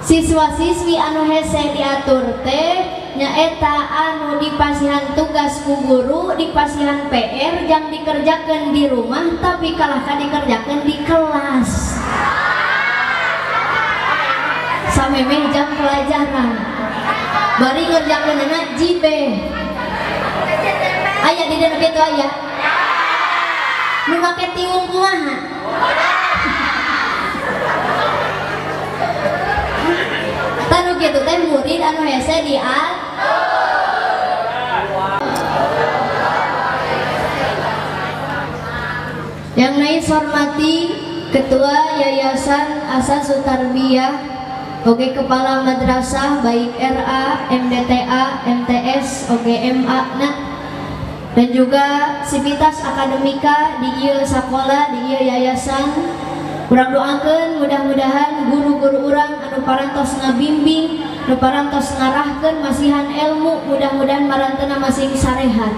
Siswa-siswi anu hese diatur teh nyaeta anu dipasihan tugas ku guru, dipasihan PR jang dikerjakan di rumah tapi kalahkan dikerjakan di kelas. Samemeh jam pelajaran bari ngerjakeun anak jibe. Aya di dalam kitu aya nu make tiung kumaha. Tanu kitu teh murid anu hese diatur. Yang naik hormati Ketua Yayasan Asasut Tarbiyah, oge Kepala Madrasah baik RA, MDTA, MTS, oge MA na, dan juga Sivitas Akademika di ieu sakola di ieu yayasan. Urang doakeun mudah-mudahan guru-guru urang anu parantos ngabimbing, anu parantos ngarahkeun masihan ilmu, mudah-mudahan marantena masing sarehat.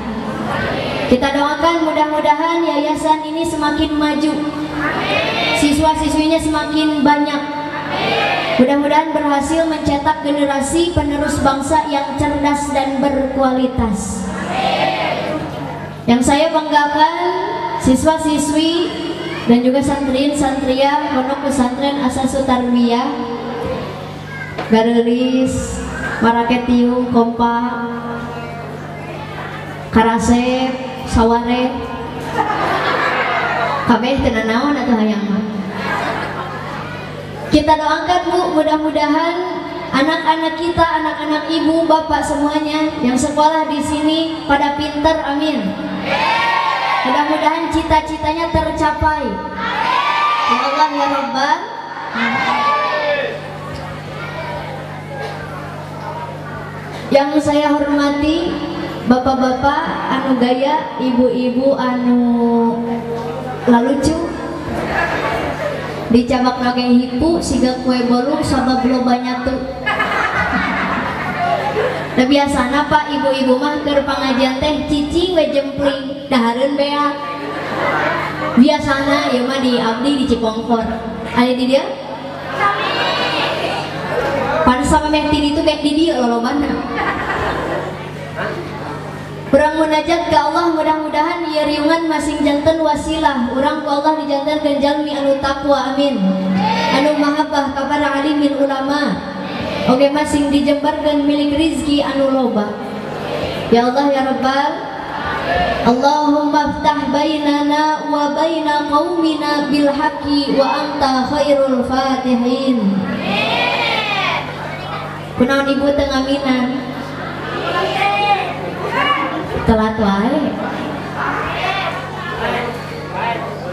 Kita doakan mudah-mudahan yayasan ini semakin maju, siswa-siswinya semakin banyak, mudah-mudahan berhasil mencetak generasi penerus bangsa yang cerdas dan berkualitas. Yang saya banggakan siswa-siswi dan juga santriin-santria Pondok Pesantren Asasut Tarbiyah, garelis, maraketiung, kompak, karasep, saware, kabeh teu naon atuh hayang mah. Kita doakan Bu, mudah-mudahan anak-anak kita, anak-anak ibu, bapak semuanya yang sekolah di sini pada pinter, amin. Mudah-mudahan cita-citanya tercapai. Ya Allah ya Rabbal. Yang saya hormati bapak-bapak anu gaya, ibu-ibu anu lalucu, dicabak nage hipu siga kue bolu sabab lo banyak tuh. Da biasana Pak ibu-ibu mah keur pangajian teh cicing we jempling dahareun beak. Biasana ieu mah di abdi di Cipongkor. Aya di dieu? Pan sama meh di ditu kayak di dieu lolobana. Urang munajat ke Allah, mudah-mudahan ieu riungan masing janten wasilah urang ku Allah dijantankeun jalmi anu taqwa, amin. Anu mahabbah ka para alimin ulama. Oke masing dijembarkan milik rizki anu loba. Ya Allah ya Rabbal. Allahumma aftah bainana wa baina qaumina bil haqqi wa anta khairul fatihin. Kunaon ibu teu ngaminan? Telat wae.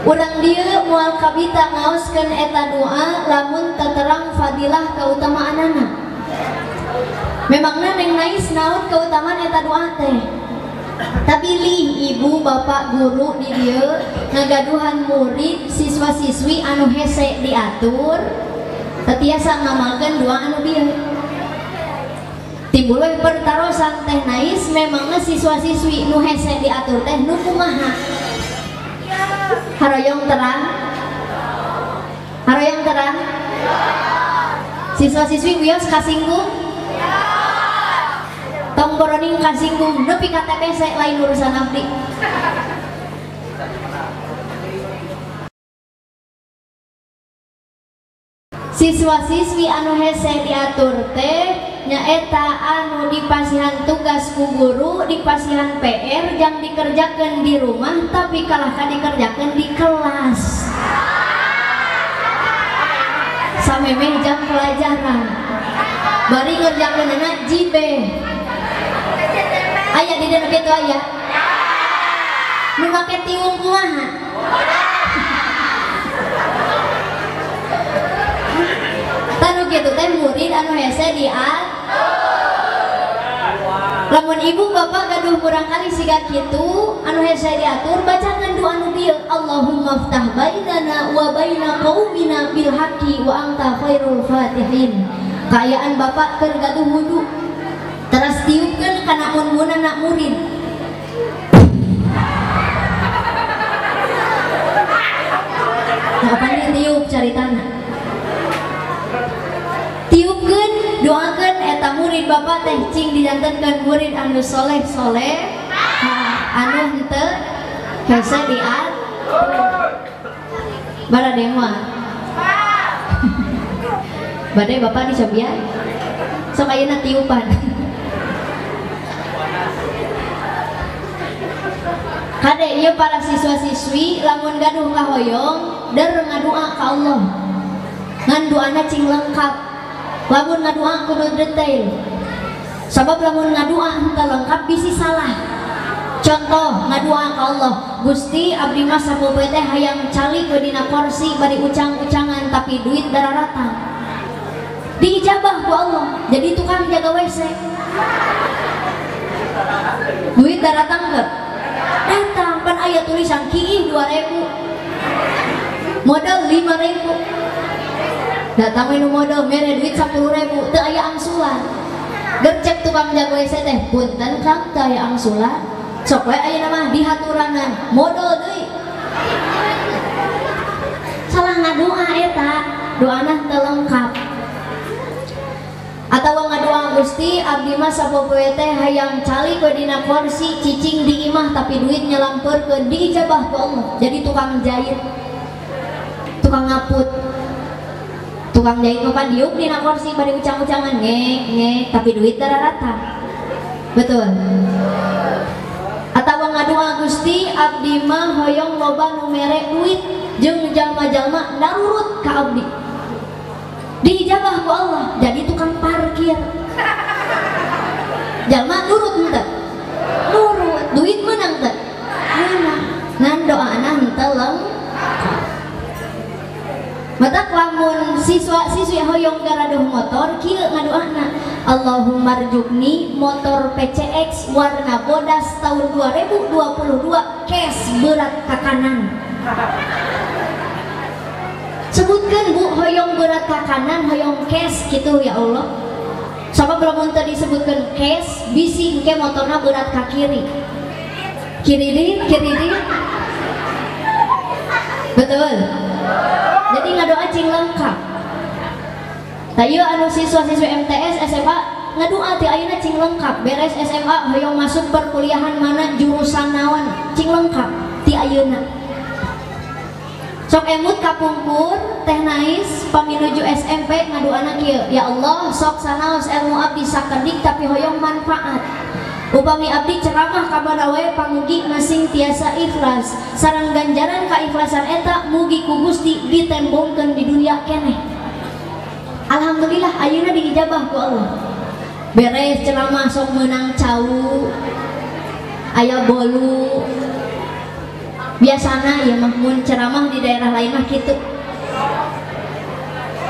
Urang dieu moal kabita ngaoskeun eta doa lamun taterang fadilah kautamaanana. Memangna Neng Nais naon keutamaan eta doa teh. Tapi lih ibu bapak guru di dieu ngagaduhan murid siswa-siswi anu hese diatur tetiasa ngamalkeun doa anu dieu. Timbul we pertarosan Teh Nais memangna siswa-siswi nu hese diatur teh nu kumaha? Haroyong terang, haroyong terang. Siswa-siswi wios kasinggung, tong boroning kasinggung, nepi ka TBC lain urusan abdi. Siswa-siswi anu hese diatur teh nyaeta anu dipasihan tugas ku guru, dipasihan PR jang dikerjakan di rumah tapi kalahkan dikerjakan di kelas. Samemeh jam pelajaran bari ngerjakeun anak jibe. Aya di dalam kitu aya nu make tiung kumaha. Tanu kitu teh murid anu hese diatur. Lamun ibu bapak gaduh kurang kali siga kitu anu hese diatur bacakan doa anu dieu Allahumma aftah bainana wa baina qaumina bil haqqi wa anta khairul fatihin. Kaayaan bapak keur gaduh wudu teras tiupkeun kana mun anak murid. Kapan ditiup caritana? tiupkeun doakeun eta murid Bapak teh cing dijantenkeun murid anu soleh anu henteu hese diat barade mah bade Bapak dicobian sok ayeuna tiupan kade ieu para siswa-siswi lamun gaduh kahoyong der ngadua ka Allah ngan doana cing lengkap lamun ngadua kudu detail sabab lamun ngadua henteu lengkap bisi salah. Contoh ngadua ka Allah, Gusti abdi mah sapopoe teh hayang calik we dina kursi bari ucang-ucangan tapi duit dararatan. Diijabah ku Allah, jadi tukang jaga WC. Duit daratang enggak? Datang pan aya tulisan kiih 2000. Modal 5000. Datang we nu modal mere duit 10.000 teu aya angsulan. Gercek tukang jaga WC teh, punten Kang teu aya angsulan. Sok we ayeuna mah dihaturanan modal deui. Salah ngadoa eta, doana teu lengkap. Atawa ngadoa Gusti abdi mah sapopoe teh hayang calik we dina kursi cicing di imah tapi duit nyelampeurkeun diijabah ku Allah. Jadi tukang jahit. Tukang ngaput. Tukang jahit mah pan diuk dina kursi bari ucang-ucangan ngek tapi duit dararata. Betul. Atawa ngadoa Gusti abdi mah hoyong loba nu mere duit jeung jalma-jalma narurut ka abdi. Diijabah ku Allah jadi tukang parkir. Jalma nurut henteu? Nurut. Duit meunang teu? Meunang. Ngan doana henteu lengkap. Matak lamun siswa-siswi hoyong garaduh motor kieu ngadoana Allahumma rjukni motor PCX warna bodas tahun 2022 cash berat ka kanan. Sebutkan Bu hoyong berat ka kanan hoyong cash gitu ya Allah. Sabab lamun teu disebutkeun cash bisi engke motorna berat ka kiri. Kiri. Betul. Jadi ngadoa cing lengkap. Tayo anu siswa-siswi MTS SMA ngadoa ti ayeuna cing lengkap. Beres SMA hoyong masuk perkuliahan mana jurusan naon cing lengkap ti ayeuna. Sok emut kapungkur teh nais paminuju SMP ngadoana kieu, ya Allah sok sanaos ilmu abdi sakedik tapi hoyong manfaat. Upami abdi ceramah ka barawe pamugi masing tiasa ikhlas. Sareng ganjaran kaikhlasan eta mugi ku Gusti ditembongkeun di dunia keneh. Alhamdulillah ayeuna diijabah ku Allah. Beres ceramah sok meunang cau. Aya bolu. Biasana ya mah mun ceramah di daerah lain mah kitu.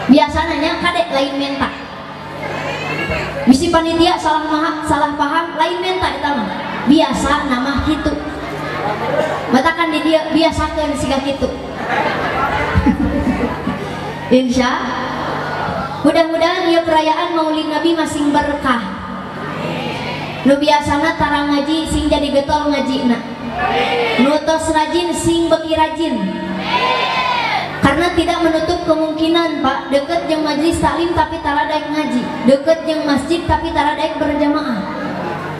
Biasananya kadek lain menta. Bisi panitia salah paham lain menta eta mah. Biasa nama kitu. Batakan di dia biasakeun siga kitu. Insya mudah-mudahan ieu perayaan Maulid Nabi masing berkah. Nu biasana tara ngaji sing jadi getol ngajina. Nutos rajin sing beki rajin. Karena tidak menutup kemungkinan Pak deket jeung majelis taklim tapi tara daek ngaji, deket jeung masjid tapi tara daek berjamaah.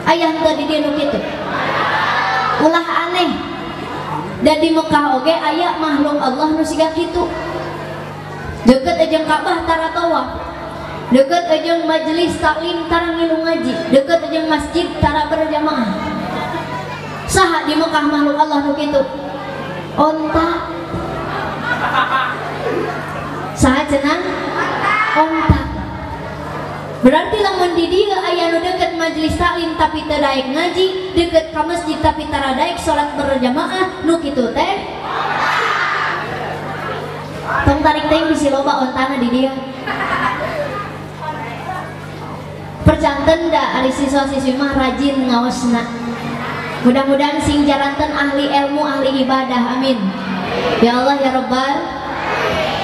Aya henteu di dieu nu kitu. Ulah aneh. Dan di Mekah oge aya makhluk Allah nu siga kitu. Deket jeung Ka'bah tara tawaf. Deket jeung majelis taklim tara ngilu ngaji, deket jeung masjid tara berjamaah. Saha di Mekah makhluk Allah nu kitu? Onta. Saha cenah? Onta. Berarti lamun di dieu aya nu deket majelis taklim tapi teu daek ngaji, deket ka masjid tapi tara daek salat berjamaah, nu kitu teh tong tarik teh bisi loba ontana di dieu. Percanten da ari siswa-siswi mah rajin ngaosna. Mudah-mudahan sing jaranten ahli ilmu, ahli ibadah, amin. Ya Allah ya Rabbal.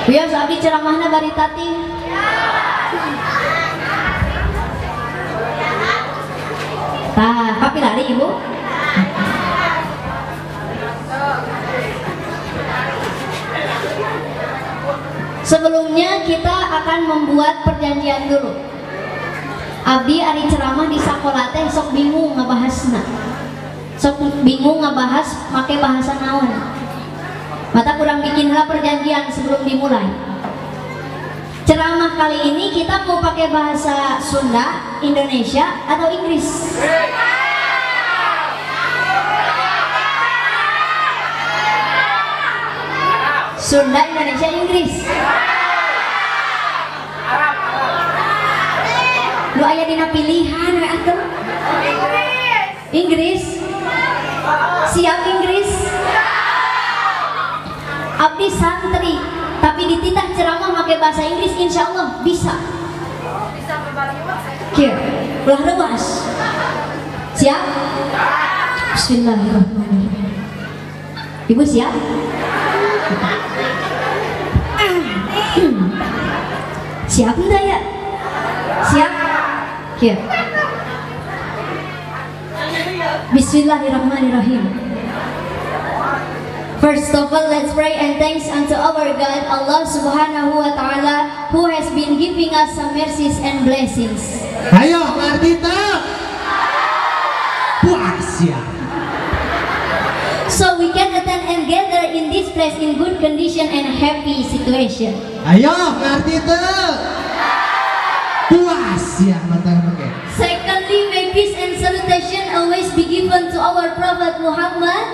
Biar abdi ceramahna bari tati. Tah, kapilari Ibu. Sebelumnya kita akan membuat perjanjian dulu. Abdi ari ceramah di sakola teh sok bingung ngabahasna. Sok bingung ngabahas make bahasa naon. Mata kurang bikinlah perjanjian sebelum dimulai. Ceramah kali ini kita mau pakai bahasa Sunda, Indonesia, atau Inggris? Sunda, Indonesia, Inggris. Lu aya dina pilihan we atuh. Inggris. Siap Inggris? Abdi santri, tapi dititah ceramah pakai bahasa Inggris, insya Allah bisa. Kia, ulah rewas. Siap? Bismillahirrahmanirrahim. Ibu siap? Siap enggak ya? Siap? Kia. Bismillahirrahmanirrahim. First of all, let's pray and thanks unto our God, Allah Subhanahu wa Ta'ala, who has been giving us some mercies and blessings. Ayo, Martita. Puas ya. So we can attend and gather in this place in good condition and happy situation. Ayo, Martita. Puas ya, mata pakai. Secondly, may peace and salutation always be given to our Prophet Muhammad,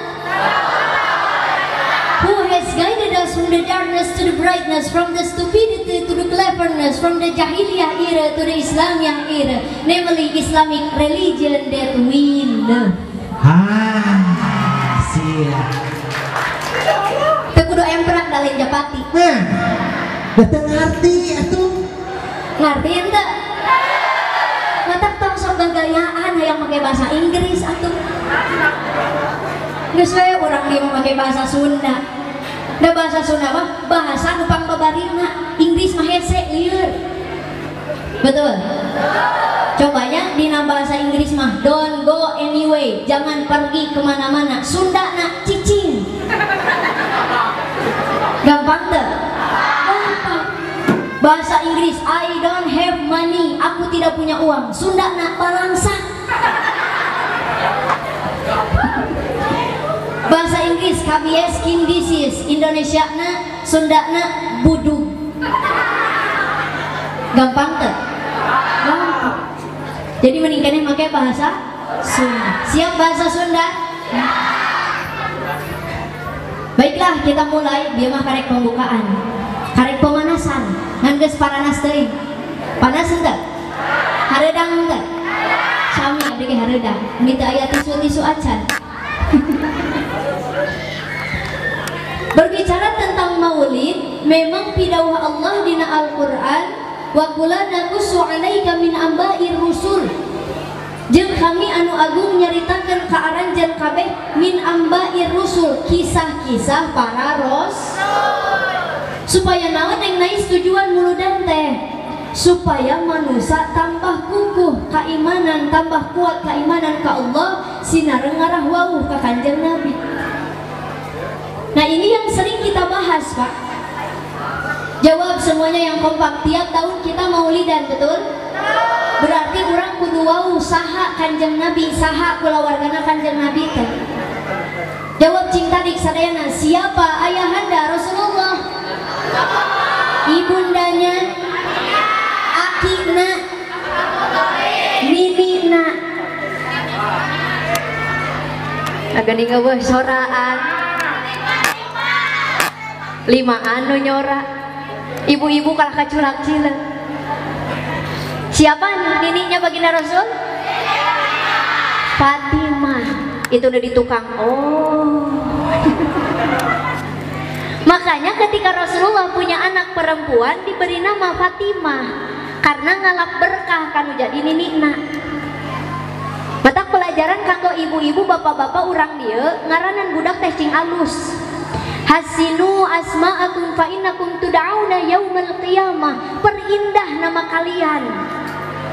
who has guided us from the darkness to the brightness, from the stupidity to the cleverness, from the Jahiliyah era to the Islamic era, namely Islamic religion that we love. Siap. Teu kudu emprak dalin japati. Nah, betul ngerti atuh. Ngerti ente? Matak tong sok gagayaan hayang make bahasa Inggris atuh. Geus we urang dia make bahasa Sunda. Da bahasa Sunda mah bahasa nu pangbabarina, Inggris mah hese lieur. Betul? Cobanya dina bahasa Inggris mah don't go anyway, jangan pergi kemana-mana. Sunda na cicing. Gampang teu? Gampang. Bahasa Inggris I don't have money, aku tidak punya uang. Sunda na balangsa. Bahasa Inggris KBS King Disease, Indonesia na Sunda na budug. Gampang teu? Gampang. Jadi meningkatnya pakai bahasa Sunda. Siap bahasa Sunda? Baiklah, kita mulai. Biar mah karek pembukaan, karek pemanasan. Nanggeus paranas teuing. Panas henteu? Hareudang henteu? Sami abdi ge hareudang. Minta aya tisu-tisu acan. Berbicara tentang maulid, memang pidawah Allah dina Al-Qur'an, wa qulana qussu 'alaika min amba'ir rusul. Jeung kami anu agung nyaritakeun ka aranjeun kabeh min amba'ir rusul, kisah-kisah para rasul. Supaya naon yang nais tujuan muludan teh? Supaya manusia tambah kukuh keimanan, tambah kuat keimanan ka Allah, sinareng ngarah wawuh ka Kanjeng Nabi. Nah, ini yang sering kita bahas, Pak. Jawab semuanya yang kompak. Tiap tahun kita maulidan, betul? Berarti orang kudu wau saha Kanjeng Nabi, saha kulawargana Kanjeng Nabi teh. Jawab cing tadi sadayana, siapa ayahanda Rasulullah? Ibundanya, akina, ninina. Agak ningeueuh soraan. 5 anu nyora. Ibu-ibu kalah kacurang cileun. Siapa nininya baginda Rasul? Fatimah. Itu udah di tukang. Oh. Makanya ketika Rasulullah punya anak perempuan diberi nama Fatimah karena ngalap berkah kanu jadi ninina. Batak pelajaran kanggo ibu-ibu bapak-bapak urang dieu ngaranan budak teh cing alus. Hasinu asma'akum fa innakum tud'auna yaumal qiyamah. Perindah nama kalian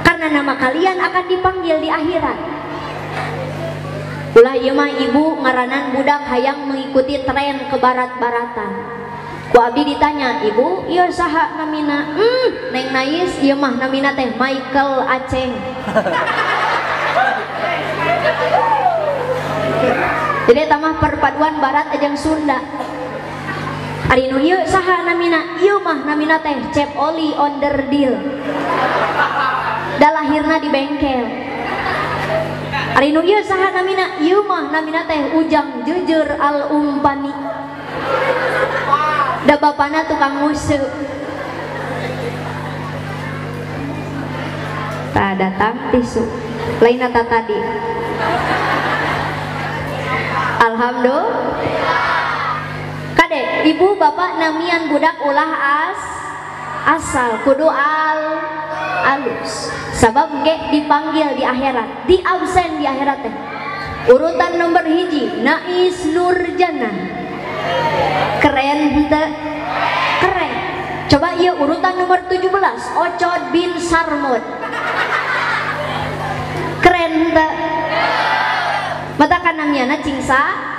karena nama kalian akan dipanggil di akhirat. Ulah ieu mah ibu ngaranan budak hayang mengikuti tren ke barat-baratan. Ku abdi ditanya, ibu, iya saha namina? Neng Nais, iya mah namina teh Michael Aceng. Jadi tamah perpaduan barat ajang Sunda. Ari nu ieu saha namina? Ieu mah namina teh Cep Oli Onderdil. Da lahirna di bengkel. Ari nu ieu saha namina? Ieu mah namina teh Ujang Jujur Al Umpani. Da bapana tukang museu. Tak datang tisu. Lain eta tadi. Alhamdulillah. Kade, ibu bapak namian budak ulah asal kudu alus. Sabab ge dipanggil di akhirat, di absen di akhirat teh. Urutan nomor hiji Nais Nurjana. Keren henteu? Keren. Coba ieu urutan nomor 17 Ocod bin Sarmud. Keren henteu? Mata kan namanya cingsa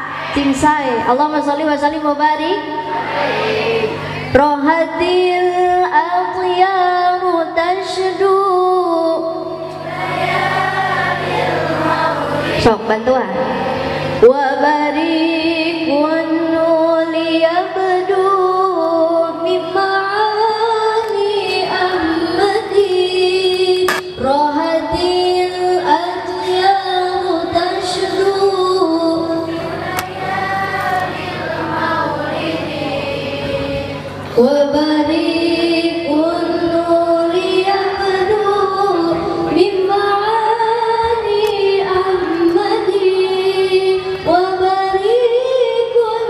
Allahumma sholli wa sallim wa barik. Rohatil aqyaru tashdu. Sok bantuan. Wa barikun liyabdu mimani ahmadi. Rohatil aqyaru tashdu. Wa barikun liyabdu mimani ahmadi. Wa barikun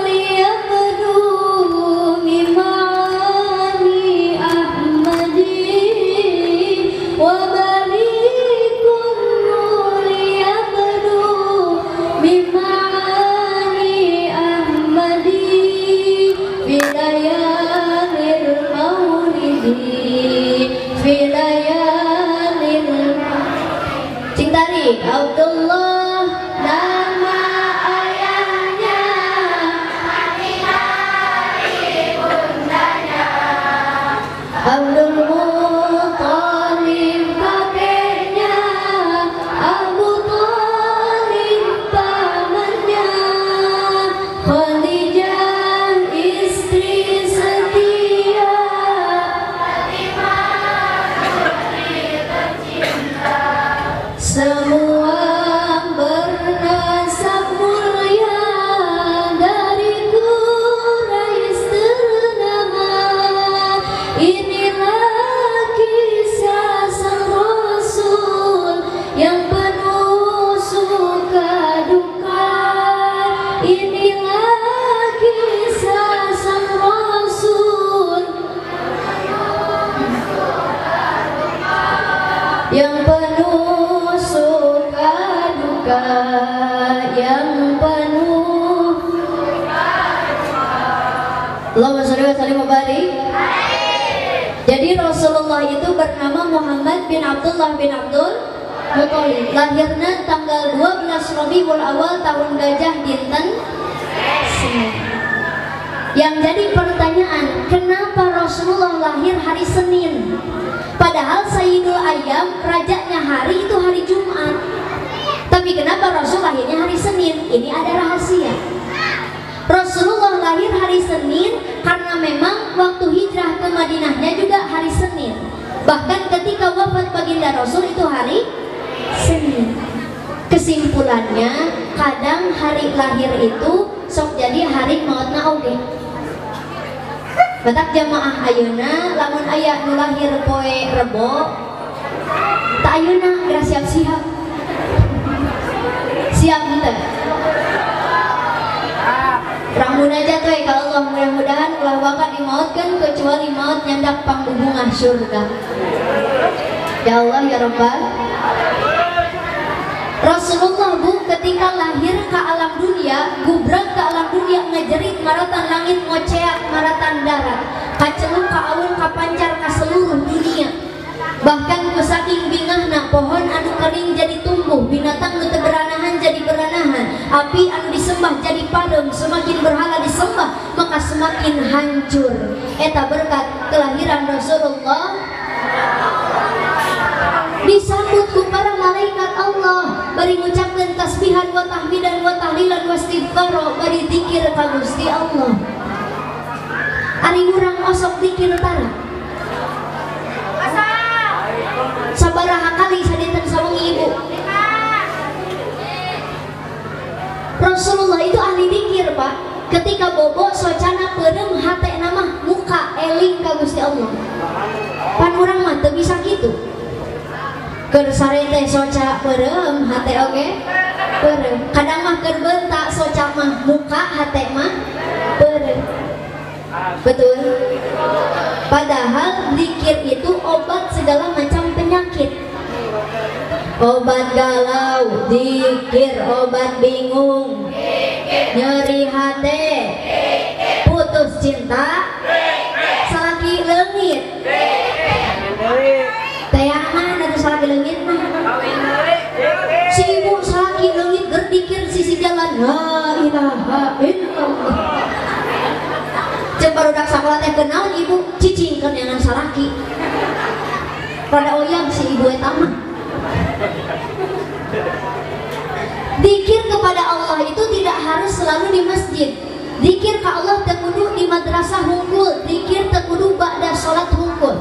liyabdu mimani ahmadi. Wa barikun liyabdu mimani ahmadi. Filayalil maulidi, filayalil Cing tarik Abdullah nama ayahnya, Aminah bundanya, Abdul Muthalib kakeknya, Abu Thalib pamannya, Khadijah istri setia, semua bernasab mulia dari Quraisy ternama. Inilah kisah sang Rasul yang penuh suka duka. Inilah kisah sang Rasul yang penuh suka duka, yang penuh Allahumma sholli wa sallim wa barik. Jadi Rasulullah itu bernama Muhammad bin Abdullah bin Abdul Muthalib. Lahirnya tanggal 12 Rabiul Awal tahun Gajah dinten Senin. Yang jadi pertanyaan, kenapa Rasulullah lahir hari Senin? Padahal Sayyidul Ayyam, rajanya hari itu hari Jumat. Tapi kenapa Rasul lahirnya hari Senin? Ini ada rahasia. Rasulullah lahir hari Senin karena memang waktu hijrah ke Madinahnya juga hari Senin. Bahkan ketika wafat baginda Rasul itu hari Senin. Kesimpulannya, kadang hari lahir itu sok jadi hari mautna oge. Batak jamaah ayeuna lamun aya nu lahir poe Rebo, tak ayeuna geura siap-siap. Siap henteu? Ramun aja tuh kalau Allah, mudah-mudahan ulah wakat dimautkan kecuali maut nyandak pangbubungah surga. Ya Allah ya Rabbal. Rasulullah bu ketika lahir ke alam dunia, gubrak ke alam dunia ngejerit maratan langit ngoceak maratan darat, kaceluk ka aun ka pancar ka seluruh dunia. Bahkan ku saking bingahna pohon anu kering jadi tumbuh, binatang nu teu beranahan jadi beranahan, api anu disembah jadi padam, semakin berhala disembah maka semakin hancur. Eta berkat kelahiran Rasulullah disambut ku para malaikat Allah, bari ngucapkeun tasbihan wa tahmidan wa tahlilan wa istighfar, bari zikir ka Gusti Allah. Ari urang osok zikir tara sabaraha kali sadenten sawengi ibu. Rasulullah itu ahli zikir Pak. Ketika bobo socana peureuh hate nama muka eling ka Gusti Allah. Pan urang mah teu bisa kitu. Keur sare teh soca peureuh hate oge peureuh. Kadang mah keur beunta soca mah muka hate mah peureuh. Betul. Padahal zikir itu obat segala macam penyakit. Obat galau, zikir. Obat bingung, nyeri hati, putus cinta, salaki leungit. Tayang mana tuh salaki leungit mah? Si ibu salaki leungit gerdikir sisi jalan. La ilaha illallah. Cek barudak sakola teh kenaon ibu cicing kenyangan salaki. Pada oyang si ibu eta mah. Zikir kepada Allah itu tidak harus selalu di masjid. Zikir ke Allah teu kudu di madrasah hungkul, zikir teu kudu ba'da salat hungkul.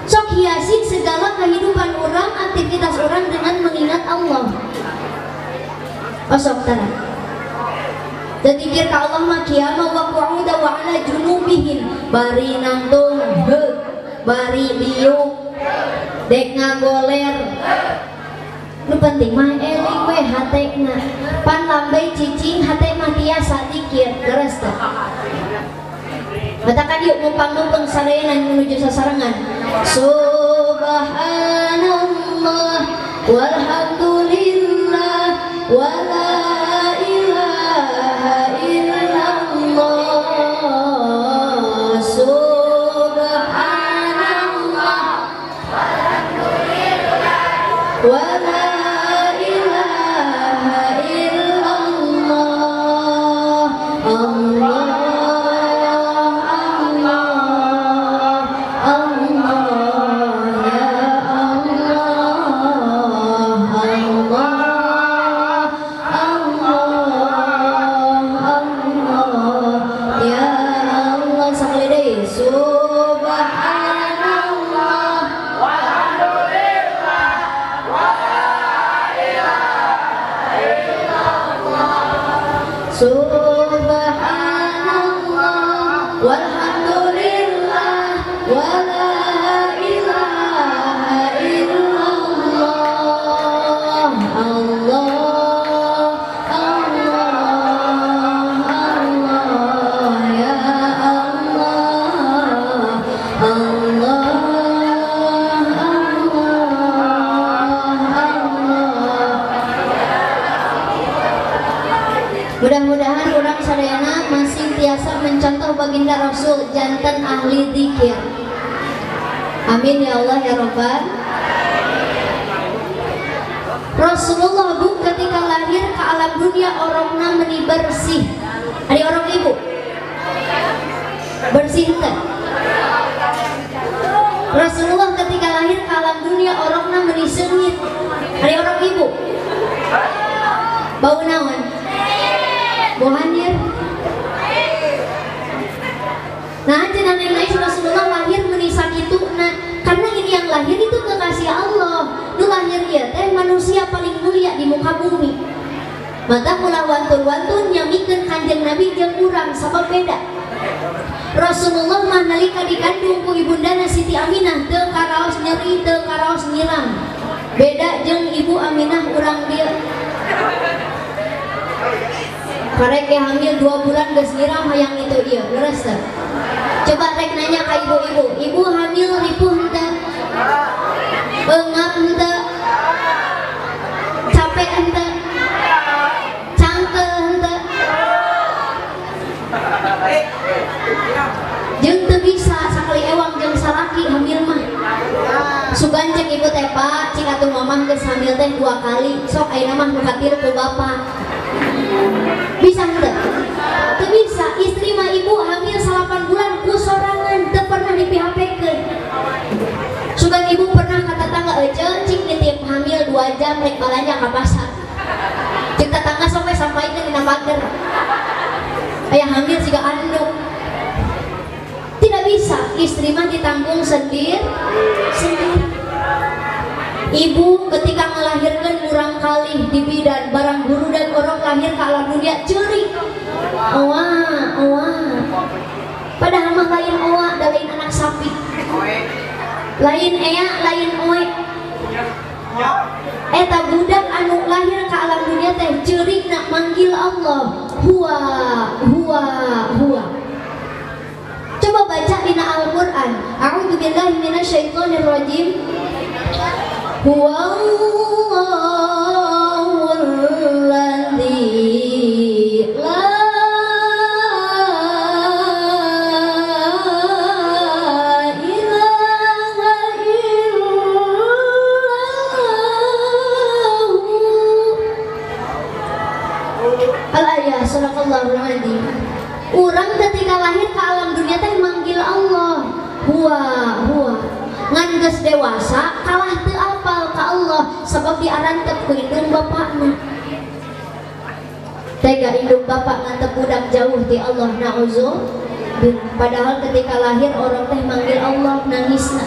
Sok hiasi segala kehidupan orang, aktivitas orang dengan mengingat Allah. Osok tara. Dan zikir ka Allah mah qiyama wa qu'uda wa ala junubihim, bari nangtung heug, bari diuk, dek ngagoler. Nu penting mah eling we hatena. Pan lambai cicing hate mah tiasa zikir leres teh. Batakan yuk mumpang-mumpang sadayana menuju sasarangan. Subhanallah walhamdulillah wala ilaha illallah. Subhanallah walhamdulillah wala Subhanallah walhamdulillah wala ilaha illallah. Allah Allah Allah ya Allah. Allah mudah-mudahan orang sadayana masih tiasa mencontoh baginda Rasul jantan ahli zikir. Amin ya Allah ya Rabbal. Rasulullah bu ketika lahir ke alam dunia orangna meni bersih. Ada orang ibu bersih teh. Rasulullah ketika lahir ke alam dunia orangna meni sengit. Ada orang ibu bau naon? Bohanir. Nah, jenah neng Rasulullah lahir menisak itu, nah karena ini yang lahir itu kekasih Allah. Nu lahir ya teh manusia paling mulia di muka bumi. Maka ulah wantun-wantun nyamikeun kanjeng Nabi jeung urang sabab beda. Rasulullah mah nalika dikandung ku ibundana Siti Aminah teu karaos nyeri, teu karaos nyiram. Beda jeung Ibu Aminah urang dia. Karek hamil 2 bulan geus nyiram hayang itu ieu, leres teh. Coba rek nanya ka ibu-ibu, ibu hamil ripuh henteu? Beungap henteu? Capek henteu? Cangkeh henteu? Jeung teu bisa sakali ewang jeung salaki hamil mah. Sugan cek ibu teh Pak, cik atuh mamah geus hamil teh 2 kali, sok ayeuna mah nu hatir ku bapak. Bisa henteu? Teu bisa. Istri mah ibu hamil 8 bulan ku sorangan teu pernah di-PHP-keun. Sugan ibu pernah kata tangga cik nitip hamil 2 jam rek balanja ka pasar. Cik tetangga sampai dina pager. Aya hamil siga anduk. Tidak bisa, istri mah ditanggung sendiri. Ibu ketika melahirkan murang kali di bidan barang guru dan orang lahir ke alam dunia curi. Owa. Padahal mah lain owa, da lain anak sapi. Lain ea, lain oe. Eta budak anu lahir ke alam dunia teh ceurik nak manggil Allah. Huwa. Coba baca dina Al-Qur'an. A'udzubillahi minasyaitonirrajim. Huwallazii la ilaha illallah. Al-ayah sadaqallahul adzim. Urang ketika lahir ke alam dunia teh manggil Allah. Huwa. Ngan geus dewasa kalah teu apal ka Allah sebab diarantep ku indung bapakna. Tega indung bapak ngantep budak jauh di Allah na'udzubillah. Padahal ketika lahir orang teh manggil Allah nangisna.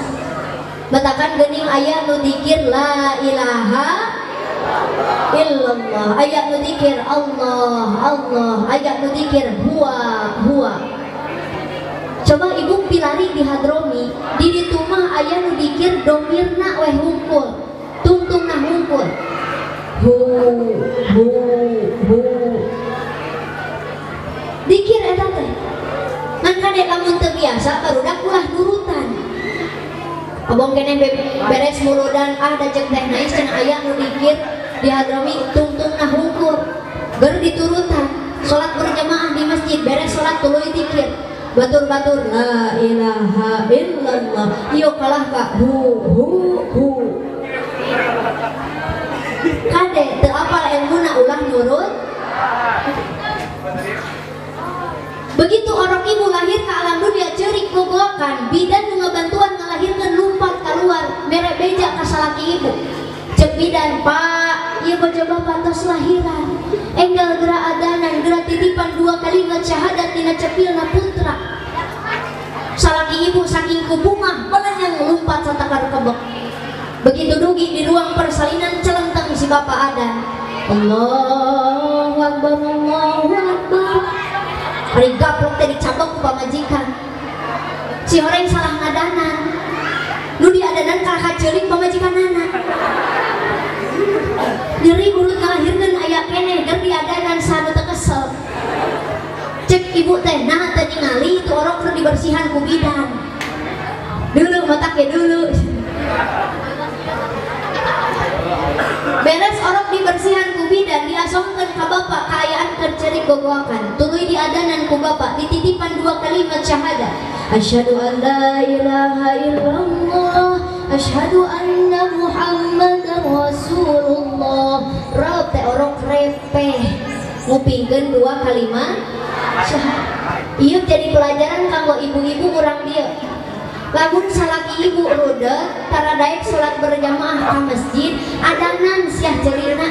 Betakan geuning aya nu dzikir la ilaha illallah, aya nu dzikir Allah, aya nu dzikir huwa. Coba ibu pilari di Hadromi, di ditu mah aya nu dikir domirna weh hungkul, tungtungna hungkul. Hu. Dikir eta teh. Ngan kadek lamun teu biasa barudak ulah nurutan. Abong keneh beres murudan da cek teh nais cenah aya nu dikir di Hadromi tungtungna hungkul. Ger diturutan. Salat berjamaah di masjid beres salat tuluy dikir. Batur la ilaha illallah. Iyo kalah ka hu. Kade teu apal ilmuna ulah nurut. Begitu orang ibu lahir ke alam dunia ceurik gogoakan, bidan nu ngabantuan ngalahirkeun lumpat keluar mere beja ka salaki ibu. Cek bidan, Pak, ieu coba pantos lahiran. Enggal geura adanan, geura titipan 2 kalimat syahadat dina cepilna putra. Salaki ibu saking kubungah melanyang lumpat satakar kebek. Begitu dugi di ruang persalinan celentang si bapak adan. Allahu Akbar. Hari gaplok teh dicabok ku pamajikan. Si horeng salah ngadanan. Nu diadanan kalah ceulik pamajikanana. Nyeri urut ngalahirkeun aya keneh ger diadanan sanu teu kesel. Cek ibu teh nah teh ningali itu orang perlu dibersihan ku bidan. Dulu matak ya dulu. Beres orang dibersihan ku bidan diasongkeun ka bapak kaayaan keur ceurik gogoakan. Tuluy diadanan ku bapak dititipan 2 kalimat syahadat. Asyhadu an la ilaha illallah, asyhadu anna Muhammadar Rasulullah. Rob teh orang repeh ngupingkeun 2 kalimat syahadat. Ieu jadi pelajaran kanggo ibu-ibu urang dieu. Lamun salaki ibu rude tara daek salat berjamaah ka masjid adanan siah cerina.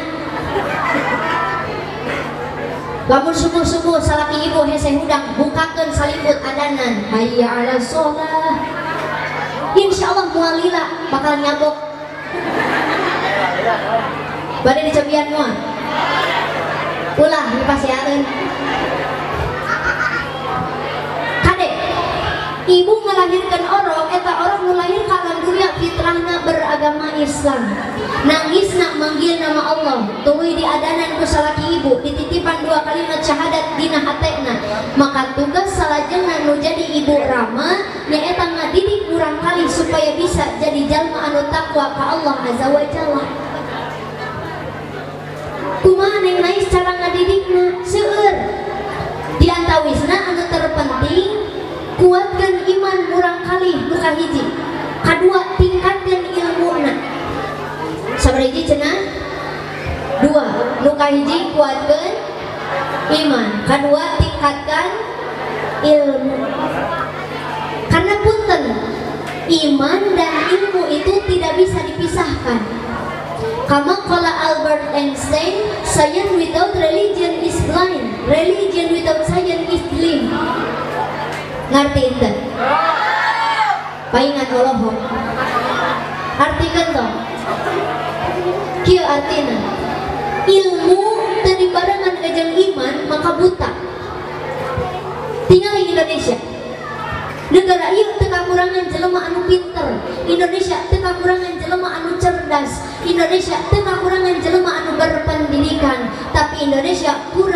Lamun subuh-subuh salaki ibu hese hudang bukakeun salibut adanan hayya 'alas shalah. Insyaallah moal lila bakal nyabok. Bade dicebian moal. Ulah dipasiareun. Ibu melahirkan orang, eta orang melahir ka alam dunia fitrahna beragama Islam. Nangis nak manggil nama Allah, tuluy diadanan ku salaki ibu, dititipan 2 kalimat syahadat dina hatena. Maka tugas salajengna nu jadi ibu rama nyaeta ngadidik urang kali supaya bisa jadi jalma anu takwa ka Allah azza wa jalla. Kumaha neng nais cara ngadidikna? Seueur. Di antawisna anu terpenting kuatkan iman urang kali nu kahiji. Kadua tingkatkan ilmuna. Sabaraha hiji cenah? 2. Nu kahiji kuatkan iman. Kedua, tingkatkan ilmu. Karena punten, iman dan ilmu itu tidak bisa dipisahkan. Kama qala Albert Einstein, science without religion is blind, religion without science is blind. Ngerti itu? Paingan olohok. Artikan toh. Kieu artina. Ilmu teu barengan jeung iman maka buta. Tinggal di Indonesia. Negara ieu teu kakurangan jelema anu pinter. Indonesia teu kakurangan jelema anu cerdas. Indonesia teu kakurangan jelema anu berpendidikan. Tapi Indonesia kurang